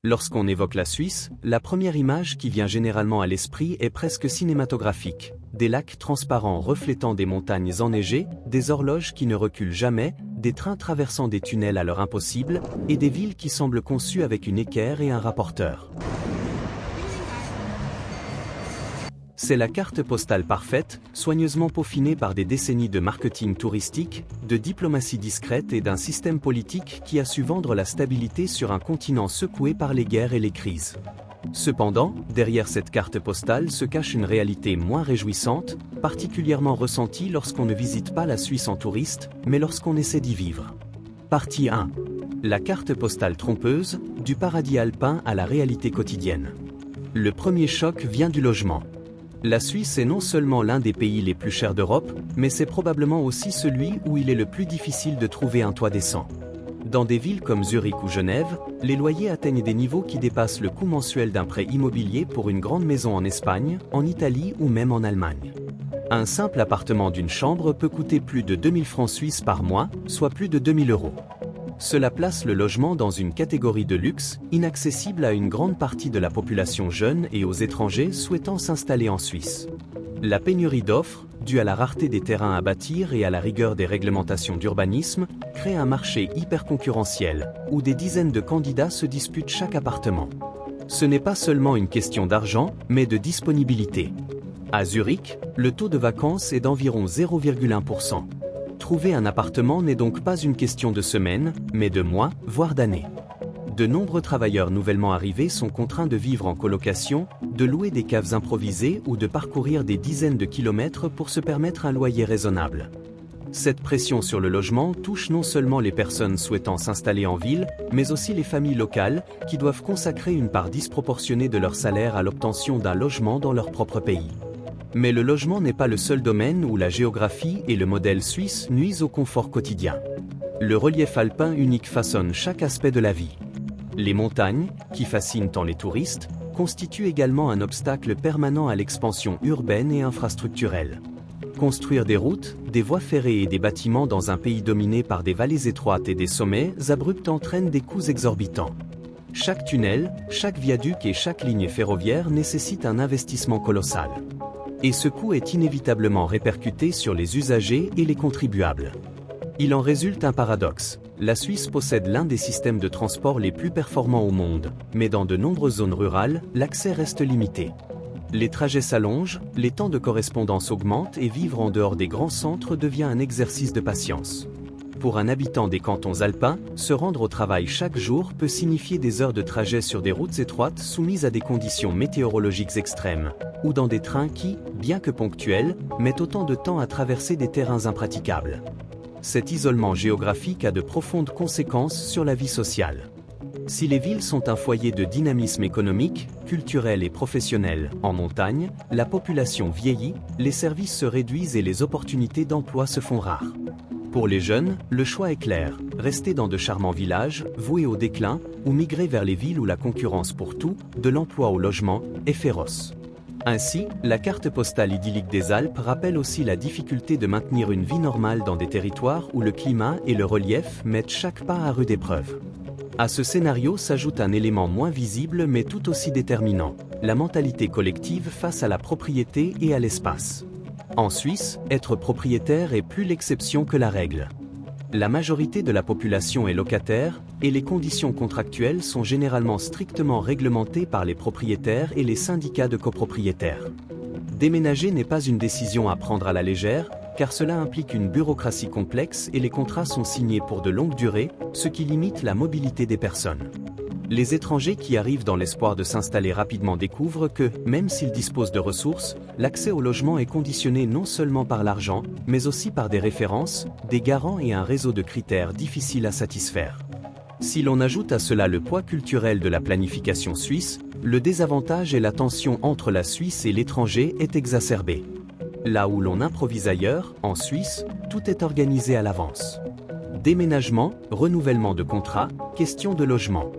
Lorsqu'on évoque la Suisse, la première image qui vient généralement à l'esprit est presque cinématographique. Des lacs transparents reflétant des montagnes enneigées, des horloges qui ne reculent jamais, des trains traversant des tunnels à l'heure impossible, et des villes qui semblent conçues avec une équerre et un rapporteur. C'est la carte postale parfaite, soigneusement peaufinée par des décennies de marketing touristique, de diplomatie discrète et d'un système politique qui a su vendre la stabilité sur un continent secoué par les guerres et les crises. Cependant, derrière cette carte postale se cache une réalité moins réjouissante, particulièrement ressentie lorsqu'on ne visite pas la Suisse en touriste, mais lorsqu'on essaie d'y vivre. Partie 1. La carte postale trompeuse, du paradis alpin à la réalité quotidienne. Le premier choc vient du logement. La Suisse est non seulement l'un des pays les plus chers d'Europe, mais c'est probablement aussi celui où il est le plus difficile de trouver un toit décent. Dans des villes comme Zurich ou Genève, les loyers atteignent des niveaux qui dépassent le coût mensuel d'un prêt immobilier pour une grande maison en Espagne, en Italie ou même en Allemagne. Un simple appartement d'une chambre peut coûter plus de 2000 francs suisses par mois, soit plus de 2000 euros. Cela place le logement dans une catégorie de luxe, inaccessible à une grande partie de la population jeune et aux étrangers souhaitant s'installer en Suisse. La pénurie d'offres, due à la rareté des terrains à bâtir et à la rigueur des réglementations d'urbanisme, crée un marché hyper concurrentiel, où des dizaines de candidats se disputent chaque appartement. Ce n'est pas seulement une question d'argent, mais de disponibilité. À Zurich, le taux de vacances est d'environ 0,1%. Trouver un appartement n'est donc pas une question de semaines, mais de mois, voire d'années. De nombreux travailleurs nouvellement arrivés sont contraints de vivre en colocation, de louer des caves improvisées ou de parcourir des dizaines de kilomètres pour se permettre un loyer raisonnable. Cette pression sur le logement touche non seulement les personnes souhaitant s'installer en ville, mais aussi les familles locales, qui doivent consacrer une part disproportionnée de leur salaire à l'obtention d'un logement dans leur propre pays. Mais le logement n'est pas le seul domaine où la géographie et le modèle suisse nuisent au confort quotidien. Le relief alpin unique façonne chaque aspect de la vie. Les montagnes, qui fascinent tant les touristes, constituent également un obstacle permanent à l'expansion urbaine et infrastructurelle. Construire des routes, des voies ferrées et des bâtiments dans un pays dominé par des vallées étroites et des sommets abrupts entraîne des coûts exorbitants. Chaque tunnel, chaque viaduc et chaque ligne ferroviaire nécessite un investissement colossal. Et ce coût est inévitablement répercuté sur les usagers et les contribuables. Il en résulte un paradoxe. La Suisse possède l'un des systèmes de transport les plus performants au monde, mais dans de nombreuses zones rurales, l'accès reste limité. Les trajets s'allongent, les temps de correspondance augmentent et vivre en dehors des grands centres devient un exercice de patience. Pour un habitant des cantons alpins, se rendre au travail chaque jour peut signifier des heures de trajet sur des routes étroites soumises à des conditions météorologiques extrêmes, ou dans des trains qui, bien que ponctuels, mettent autant de temps à traverser des terrains impraticables. Cet isolement géographique a de profondes conséquences sur la vie sociale. Si les villes sont un foyer de dynamisme économique, culturel et professionnel, en montagne, la population vieillit, les services se réduisent et les opportunités d'emploi se font rares. Pour les jeunes, le choix est clair, rester dans de charmants villages, voués au déclin, ou migrer vers les villes où la concurrence pour tout, de l'emploi au logement, est féroce. Ainsi, la carte postale idyllique des Alpes rappelle aussi la difficulté de maintenir une vie normale dans des territoires où le climat et le relief mettent chaque pas à rude épreuve. À ce scénario s'ajoute un élément moins visible mais tout aussi déterminant, la mentalité collective face à la propriété et à l'espace. En Suisse, être propriétaire est plus l'exception que la règle. La majorité de la population est locataire, et les conditions contractuelles sont généralement strictement réglementées par les propriétaires et les syndicats de copropriétaires. Déménager n'est pas une décision à prendre à la légère, car cela implique une bureaucratie complexe et les contrats sont signés pour de longues durées, ce qui limite la mobilité des personnes. Les étrangers qui arrivent dans l'espoir de s'installer rapidement découvrent que, même s'ils disposent de ressources, l'accès au logement est conditionné non seulement par l'argent, mais aussi par des références, des garants et un réseau de critères difficiles à satisfaire. Si l'on ajoute à cela le poids culturel de la planification suisse, le désavantage et la tension entre la Suisse et l'étranger est exacerbé. Là où l'on improvise ailleurs, en Suisse, tout est organisé à l'avance. Déménagement, renouvellement de contrat, question de logement.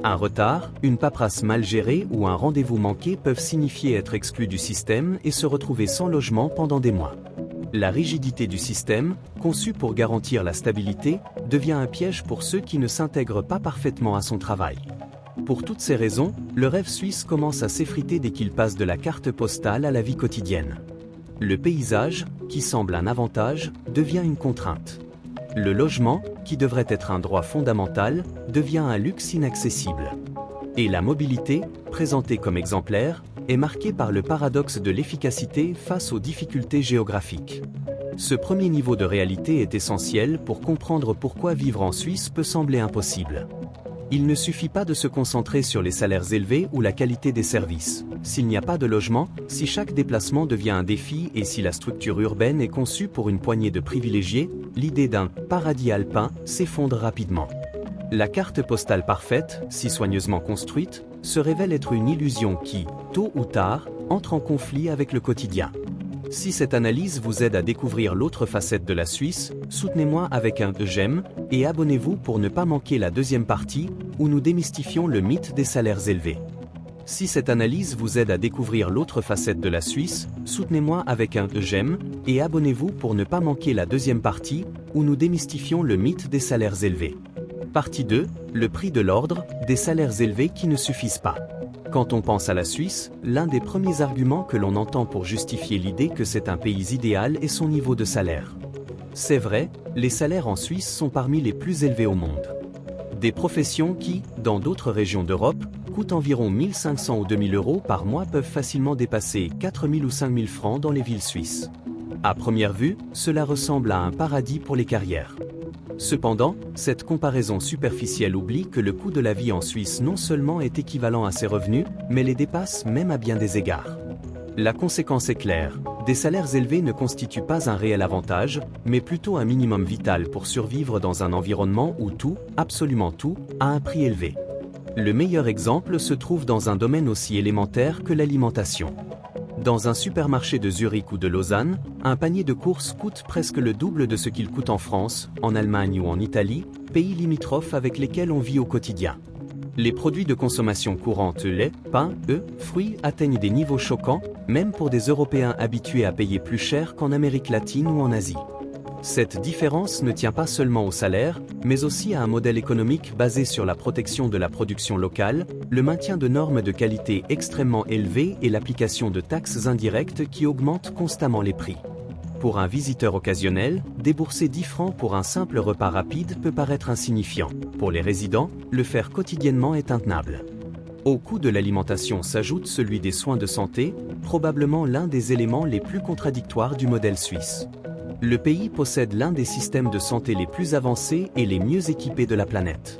Un retard, une paperasse mal gérée ou un rendez-vous manqué peuvent signifier être exclus du système et se retrouver sans logement pendant des mois. La rigidité du système, conçu pour garantir la stabilité, devient un piège pour ceux qui ne s'intègrent pas parfaitement à son travail. Pour toutes ces raisons, le rêve suisse commence à s'effriter dès qu'il passe de la carte postale à la vie quotidienne. Le paysage, qui semble un avantage, devient une contrainte. Le logement, qui devrait être un droit fondamental, devient un luxe inaccessible. Et la mobilité, présentée comme exemplaire, est marquée par le paradoxe de l'efficacité face aux difficultés géographiques. Ce premier niveau de réalité est essentiel pour comprendre pourquoi vivre en Suisse peut sembler impossible. Il ne suffit pas de se concentrer sur les salaires élevés ou la qualité des services. S'il n'y a pas de logement, si chaque déplacement devient un défi et si la structure urbaine est conçue pour une poignée de privilégiés, l'idée d'un « paradis alpin » s'effondre rapidement. La carte postale parfaite, si soigneusement construite, se révèle être une illusion qui, tôt ou tard, entre en conflit avec le quotidien. Si cette analyse vous aide à découvrir l'autre facette de la Suisse, soutenez-moi avec un j'aime et abonnez-vous pour ne pas manquer la deuxième partie où nous démystifions le mythe des salaires élevés. Si cette analyse vous aide à découvrir l'autre facette de la Suisse, soutenez-moi avec un j'aime et abonnez-vous pour ne pas manquer la deuxième partie où nous démystifions le mythe des salaires élevés. Partie 2, le prix de l'ordre, des salaires élevés qui ne suffisent pas. Quand on pense à la Suisse, l'un des premiers arguments que l'on entend pour justifier l'idée que c'est un pays idéal est son niveau de salaire. C'est vrai, les salaires en Suisse sont parmi les plus élevés au monde. Des professions qui, dans d'autres régions d'Europe, coûtent environ 1 500 ou 2 000 euros par mois peuvent facilement dépasser 4 000 ou 5 000 francs dans les villes suisses. À première vue, cela ressemble à un paradis pour les carrières. Cependant, cette comparaison superficielle oublie que le coût de la vie en Suisse non seulement est équivalent à ses revenus, mais les dépasse même à bien des égards. La conséquence est claire, des salaires élevés ne constituent pas un réel avantage, mais plutôt un minimum vital pour survivre dans un environnement où tout, absolument tout, a un prix élevé. Le meilleur exemple se trouve dans un domaine aussi élémentaire que l'alimentation. Dans un supermarché de Zurich ou de Lausanne, un panier de courses coûte presque le double de ce qu'il coûte en France, en Allemagne ou en Italie, pays limitrophes avec lesquels on vit au quotidien. Les produits de consommation courante, lait, pain, œufs, fruits atteignent des niveaux choquants, même pour des Européens habitués à payer plus cher qu'en Amérique latine ou en Asie. Cette différence ne tient pas seulement au salaire, mais aussi à un modèle économique basé sur la protection de la production locale, le maintien de normes de qualité extrêmement élevées et l'application de taxes indirectes qui augmentent constamment les prix. Pour un visiteur occasionnel, débourser 10 francs pour un simple repas rapide peut paraître insignifiant. Pour les résidents, le faire quotidiennement est intenable. Au coût de l'alimentation s'ajoute celui des soins de santé, probablement l'un des éléments les plus contradictoires du modèle suisse. Le pays possède l'un des systèmes de santé les plus avancés et les mieux équipés de la planète.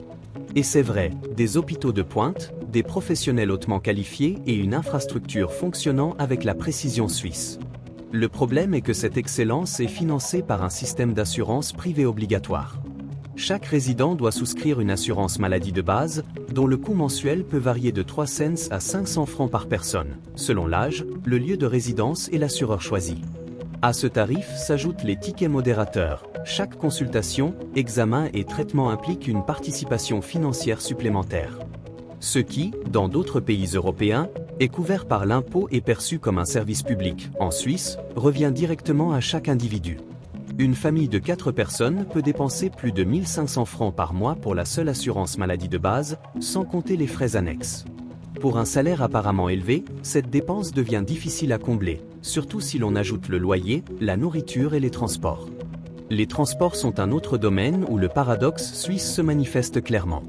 Et c'est vrai, des hôpitaux de pointe, des professionnels hautement qualifiés et une infrastructure fonctionnant avec la précision suisse. Le problème est que cette excellence est financée par un système d'assurance privée obligatoire. Chaque résident doit souscrire une assurance maladie de base, dont le coût mensuel peut varier de 3 cents à 500 francs par personne, selon l'âge, le lieu de résidence et l'assureur choisi. À ce tarif s'ajoutent les tickets modérateurs. Chaque consultation, examen et traitement implique une participation financière supplémentaire. Ce qui, dans d'autres pays européens, est couvert par l'impôt et perçu comme un service public. En Suisse, revient directement à chaque individu. Une famille de 4 personnes peut dépenser plus de 1 500 francs par mois pour la seule assurance maladie de base, sans compter les frais annexes. Pour un salaire apparemment élevé, cette dépense devient difficile à combler, surtout si l'on ajoute le loyer, la nourriture et les transports. Les transports sont un autre domaine où le paradoxe suisse se manifeste clairement.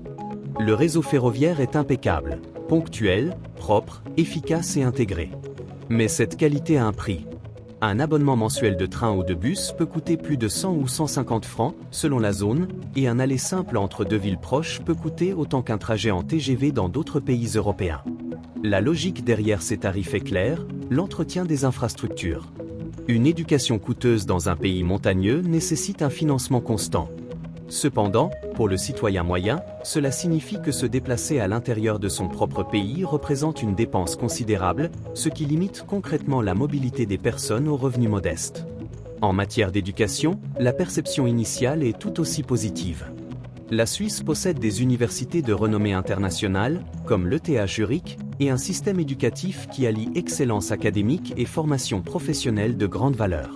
Le réseau ferroviaire est impeccable, ponctuel, propre, efficace et intégré. Mais cette qualité a un prix. Un abonnement mensuel de train ou de bus peut coûter plus de 100 ou 150 francs, selon la zone, et un aller simple entre deux villes proches peut coûter autant qu'un trajet en TGV dans d'autres pays européens. La logique derrière ces tarifs est claire, l'entretien des infrastructures. Une éducation coûteuse dans un pays montagneux nécessite un financement constant. Cependant, pour le citoyen moyen, cela signifie que se déplacer à l'intérieur de son propre pays représente une dépense considérable, ce qui limite concrètement la mobilité des personnes aux revenus modestes. En matière d'éducation, la perception initiale est tout aussi positive. La Suisse possède des universités de renommée internationale, comme l'ETH Zurich, et un système éducatif qui allie excellence académique et formation professionnelle de grande valeur.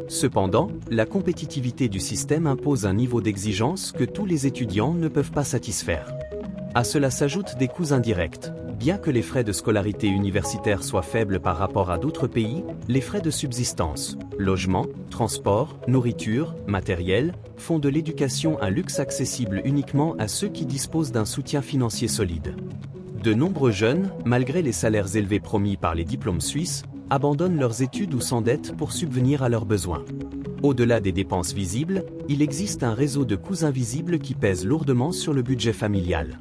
Cependant, la compétitivité du système impose un niveau d'exigence que tous les étudiants ne peuvent pas satisfaire. À cela s'ajoutent des coûts indirects. Bien que les frais de scolarité universitaire soient faibles par rapport à d'autres pays, les frais de subsistance, logement, transport, nourriture, matériel, font de l'éducation un luxe accessible uniquement à ceux qui disposent d'un soutien financier solide. De nombreux jeunes, malgré les salaires élevés promis par les diplômes suisses, abandonnent leurs études ou s'endettent pour subvenir à leurs besoins. Au-delà des dépenses visibles, il existe un réseau de coûts invisibles qui pèsent lourdement sur le budget familial.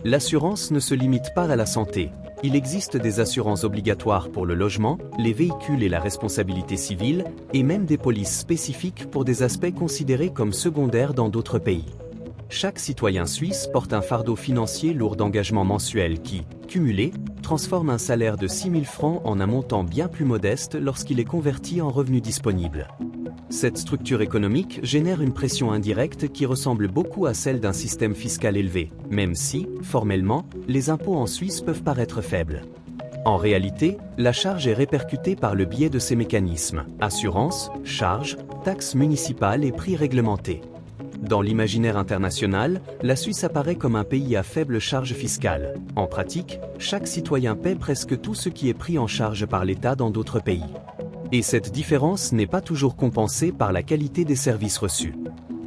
L'assurance ne se limite pas à la santé. Il existe des assurances obligatoires pour le logement, les véhicules et la responsabilité civile, et même des polices spécifiques pour des aspects considérés comme secondaires dans d'autres pays. Chaque citoyen suisse porte un fardeau financier lourd d'engagements mensuels qui, cumulé, transforme un salaire de 6 000 francs en un montant bien plus modeste lorsqu'il est converti en revenu disponible. Cette structure économique génère une pression indirecte qui ressemble beaucoup à celle d'un système fiscal élevé, même si, formellement, les impôts en Suisse peuvent paraître faibles. En réalité, la charge est répercutée par le biais de ces mécanismes: assurance, charges, taxes municipales et prix réglementés. Dans l'imaginaire international, la Suisse apparaît comme un pays à faible charge fiscale. En pratique, chaque citoyen paie presque tout ce qui est pris en charge par l'État dans d'autres pays. Et cette différence n'est pas toujours compensée par la qualité des services reçus.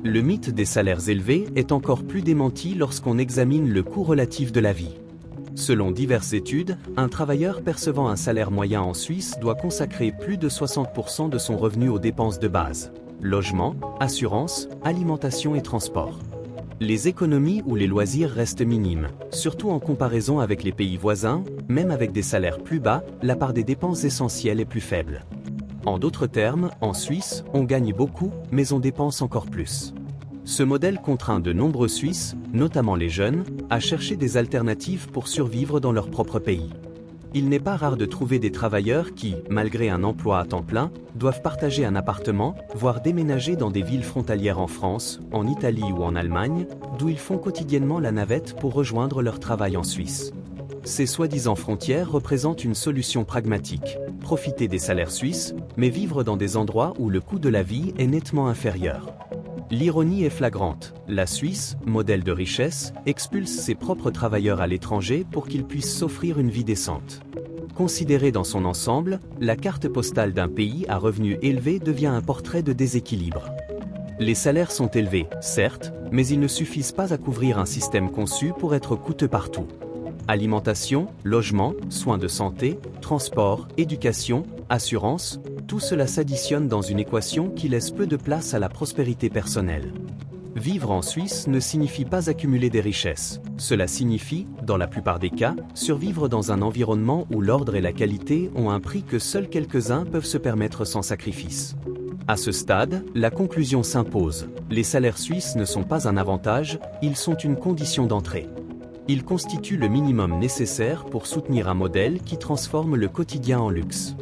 Le mythe des salaires élevés est encore plus démenti lorsqu'on examine le coût relatif de la vie. Selon diverses études, un travailleur percevant un salaire moyen en Suisse doit consacrer plus de 60% de son revenu aux dépenses de base: logement, assurance, alimentation et transport. Les économies ou les loisirs restent minimes, surtout en comparaison avec les pays voisins. Même avec des salaires plus bas, la part des dépenses essentielles est plus faible. En d'autres termes, en Suisse, on gagne beaucoup, mais on dépense encore plus. Ce modèle contraint de nombreux Suisses, notamment les jeunes, à chercher des alternatives pour survivre dans leur propre pays. Il n'est pas rare de trouver des travailleurs qui, malgré un emploi à temps plein, doivent partager un appartement, voire déménager dans des villes frontalières en France, en Italie ou en Allemagne, d'où ils font quotidiennement la navette pour rejoindre leur travail en Suisse. Ces soi-disant frontières représentent une solution pragmatique: profiter des salaires suisses, mais vivre dans des endroits où le coût de la vie est nettement inférieur. L'ironie est flagrante. La Suisse, modèle de richesse, expulse ses propres travailleurs à l'étranger pour qu'ils puissent s'offrir une vie décente. Considérée dans son ensemble, la carte postale d'un pays à revenus élevés devient un portrait de déséquilibre. Les salaires sont élevés, certes, mais ils ne suffisent pas à couvrir un système conçu pour être coûteux partout. Alimentation, logement, soins de santé, transport, éducation, assurance, tout cela s'additionne dans une équation qui laisse peu de place à la prospérité personnelle. Vivre en Suisse ne signifie pas accumuler des richesses. Cela signifie, dans la plupart des cas, survivre dans un environnement où l'ordre et la qualité ont un prix que seuls quelques-uns peuvent se permettre sans sacrifice. À ce stade, la conclusion s'impose: les salaires suisses ne sont pas un avantage, ils sont une condition d'entrée. Ils constituent le minimum nécessaire pour soutenir un modèle qui transforme le quotidien en luxe.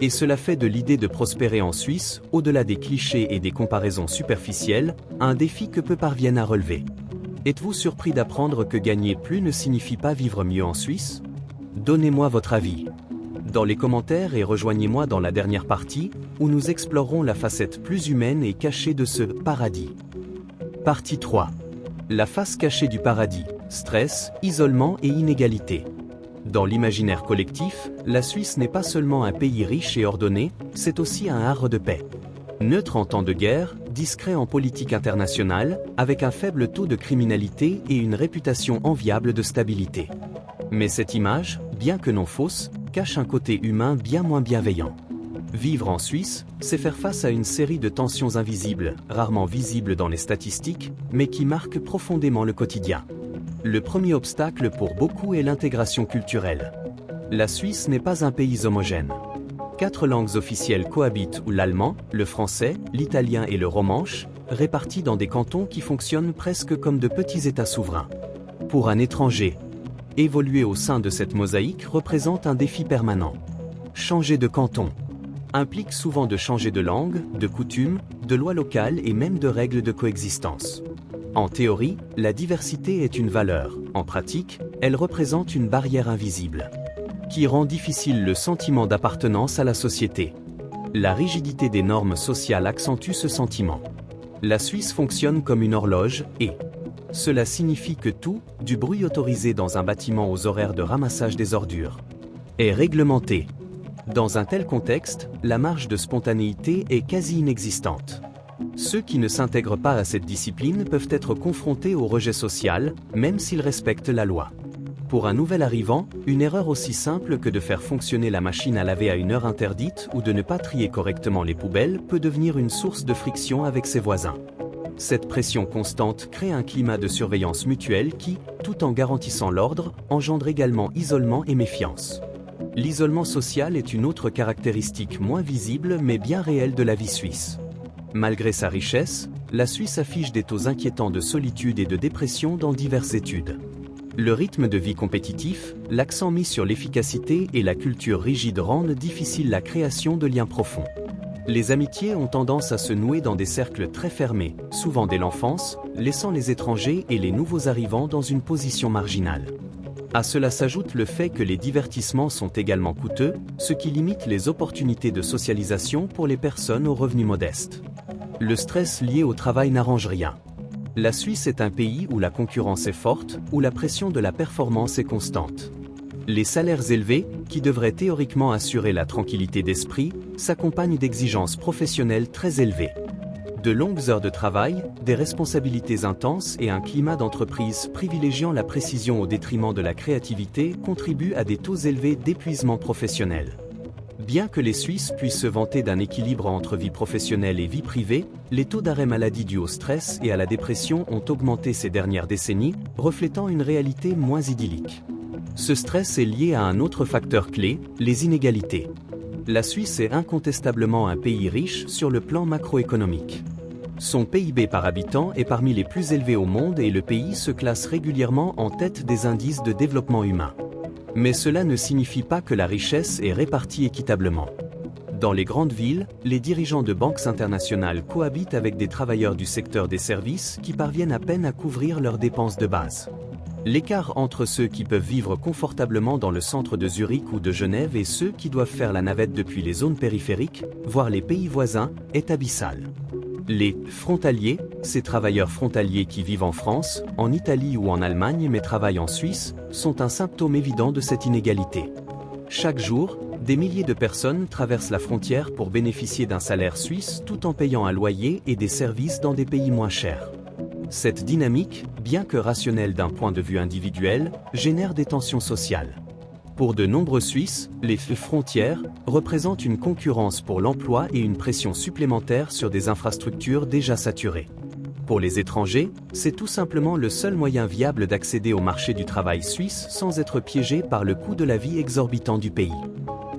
Et cela fait de l'idée de prospérer en Suisse, au-delà des clichés et des comparaisons superficielles, un défi que peu parviennent à relever. Êtes-vous surpris d'apprendre que gagner plus ne signifie pas vivre mieux en Suisse? Donnez-moi votre avis dans les commentaires et rejoignez-moi dans la dernière partie, où nous explorerons la facette plus humaine et cachée de ce paradis. Partie 3. La face cachée du paradis: stress, isolement et inégalité. Dans l'imaginaire collectif, la Suisse n'est pas seulement un pays riche et ordonné, c'est aussi un havre de paix. Neutre en temps de guerre, discret en politique internationale, avec un faible taux de criminalité et une réputation enviable de stabilité. Mais cette image, bien que non fausse, cache un côté humain bien moins bienveillant. Vivre en Suisse, c'est faire face à une série de tensions invisibles, rarement visibles dans les statistiques, mais qui marquent profondément le quotidien. Le premier obstacle pour beaucoup est l'intégration culturelle. La Suisse n'est pas un pays homogène. 4 langues officielles cohabitent, où l'allemand, le français, l'italien et le romanche, répartis dans des cantons qui fonctionnent presque comme de petits États souverains. Pour un étranger, évoluer au sein de cette mosaïque représente un défi permanent. Changer de canton implique souvent de changer de langue, de coutumes, de lois locales et même de règles de coexistence. En théorie, la diversité est une valeur. En pratique, elle représente une barrière invisible, qui rend difficile le sentiment d'appartenance à la société. La rigidité des normes sociales accentue ce sentiment. La Suisse fonctionne comme une horloge et, Cela signifie que tout, du bruit autorisé dans un bâtiment aux horaires de ramassage des ordures, est réglementé. Dans un tel contexte, la marge de spontanéité est quasi inexistante. Ceux qui ne s'intègrent pas à cette discipline peuvent être confrontés au rejet social, même s'ils respectent la loi. Pour un nouvel arrivant, une erreur aussi simple que de faire fonctionner la machine à laver à une heure interdite ou de ne pas trier correctement les poubelles peut devenir une source de friction avec ses voisins. Cette pression constante crée un climat de surveillance mutuelle qui, tout en garantissant l'ordre, engendre également isolement et méfiance. L'isolement social est une autre caractéristique moins visible mais bien réelle de la vie suisse. Malgré sa richesse, la Suisse affiche des taux inquiétants de solitude et de dépression dans diverses études. Le rythme de vie compétitif, l'accent mis sur l'efficacité et la culture rigide rendent difficile la création de liens profonds. Les amitiés ont tendance à se nouer dans des cercles très fermés, souvent dès l'enfance, laissant les étrangers et les nouveaux arrivants dans une position marginale. À cela s'ajoute le fait que les divertissements sont également coûteux, ce qui limite les opportunités de socialisation pour les personnes aux revenus modestes. Le stress lié au travail n'arrange rien. La Suisse est un pays où la concurrence est forte, où la pression de la performance est constante. Les salaires élevés, qui devraient théoriquement assurer la tranquillité d'esprit, s'accompagnent d'exigences professionnelles très élevées. De longues heures de travail, des responsabilités intenses et un climat d'entreprise privilégiant la précision au détriment de la créativité contribuent à des taux élevés d'épuisement professionnel. Bien que les Suisses puissent se vanter d'un équilibre entre vie professionnelle et vie privée, les taux d'arrêt maladie dus au stress et à la dépression ont augmenté ces dernières décennies, reflétant une réalité moins idyllique. Ce stress est lié à un autre facteur clé, les inégalités. La Suisse est incontestablement un pays riche sur le plan macroéconomique. Son PIB par habitant est parmi les plus élevés au monde et le pays se classe régulièrement en tête des indices de développement humain. Mais cela ne signifie pas que la richesse est répartie équitablement. Dans les grandes villes, les dirigeants de banques internationales cohabitent avec des travailleurs du secteur des services qui parviennent à peine à couvrir leurs dépenses de base. L'écart entre ceux qui peuvent vivre confortablement dans le centre de Zurich ou de Genève et ceux qui doivent faire la navette depuis les zones périphériques, voire les pays voisins, est abyssal. Les frontaliers, ces travailleurs frontaliers qui vivent en France, en Italie ou en Allemagne mais travaillent en Suisse, sont un symptôme évident de cette inégalité. Chaque jour, des milliers de personnes traversent la frontière pour bénéficier d'un salaire suisse tout en payant un loyer et des services dans des pays moins chers. Cette dynamique, bien que rationnelle d'un point de vue individuel, génère des tensions sociales. Pour de nombreux Suisses, les frontières représentent une concurrence pour l'emploi et une pression supplémentaire sur des infrastructures déjà saturées. Pour les étrangers, c'est tout simplement le seul moyen viable d'accéder au marché du travail suisse sans être piégé par le coût de la vie exorbitant du pays.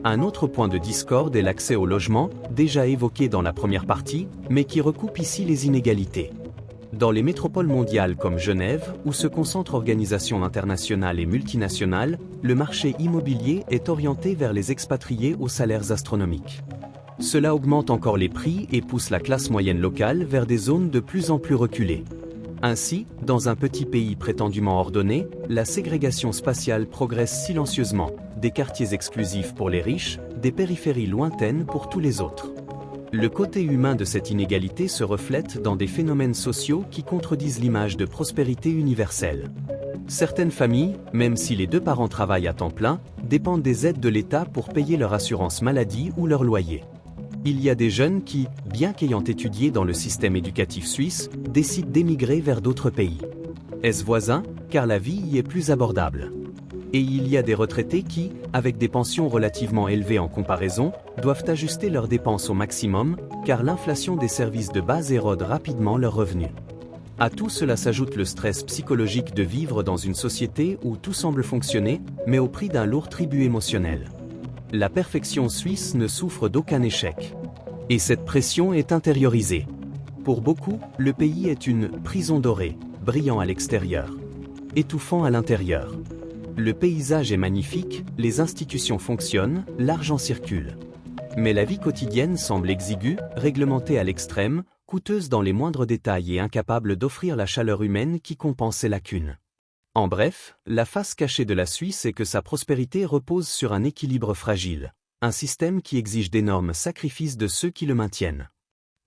Un autre point de discorde est l'accès au logement, déjà évoqué dans la première partie, mais qui recoupe ici les inégalités. Dans les métropoles mondiales comme Genève, où se concentrent organisations internationales et multinationales, le marché immobilier est orienté vers les expatriés aux salaires astronomiques. Cela augmente encore les prix et pousse la classe moyenne locale vers des zones de plus en plus reculées. Ainsi, dans un petit pays prétendument ordonné, la ségrégation spatiale progresse silencieusement, des quartiers exclusifs pour les riches, des périphéries lointaines pour tous les autres. Le côté humain de cette inégalité se reflète dans des phénomènes sociaux qui contredisent l'image de prospérité universelle. Certaines familles, même si les deux parents travaillent à temps plein, dépendent des aides de l'État pour payer leur assurance maladie ou leur loyer. Il y a des jeunes qui, bien qu'ayant étudié dans le système éducatif suisse, décident d'émigrer vers d'autres pays. Est-ce voisin, car la vie y est plus abordable. Et il y a des retraités qui, avec des pensions relativement élevées en comparaison, doivent ajuster leurs dépenses au maximum, car l'inflation des services de base érode rapidement leurs revenus. À tout cela s'ajoute le stress psychologique de vivre dans une société où tout semble fonctionner, mais au prix d'un lourd tribut émotionnel. La perfection suisse ne souffre d'aucun échec. Et cette pression est intériorisée. Pour beaucoup, le pays est une « prison dorée », brillant à l'extérieur, étouffant à l'intérieur. Le paysage est magnifique, les institutions fonctionnent, l'argent circule. Mais la vie quotidienne semble exiguë, réglementée à l'extrême, coûteuse dans les moindres détails et incapable d'offrir la chaleur humaine qui compense ses lacunes. En bref, la face cachée de la Suisse est que sa prospérité repose sur un équilibre fragile, un système qui exige d'énormes sacrifices de ceux qui le maintiennent.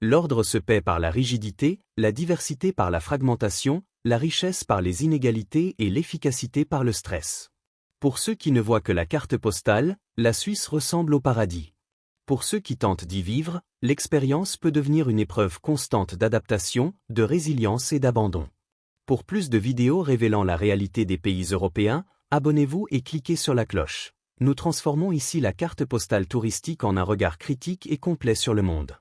L'ordre se paie par la rigidité, la diversité par la fragmentation, la richesse par les inégalités et l'efficacité par le stress. Pour ceux qui ne voient que la carte postale, la Suisse ressemble au paradis. Pour ceux qui tentent d'y vivre, l'expérience peut devenir une épreuve constante d'adaptation, de résilience et d'abandon. Pour plus de vidéos révélant la réalité des pays européens, abonnez-vous et cliquez sur la cloche. Nous transformons ici la carte postale touristique en un regard critique et complet sur le monde.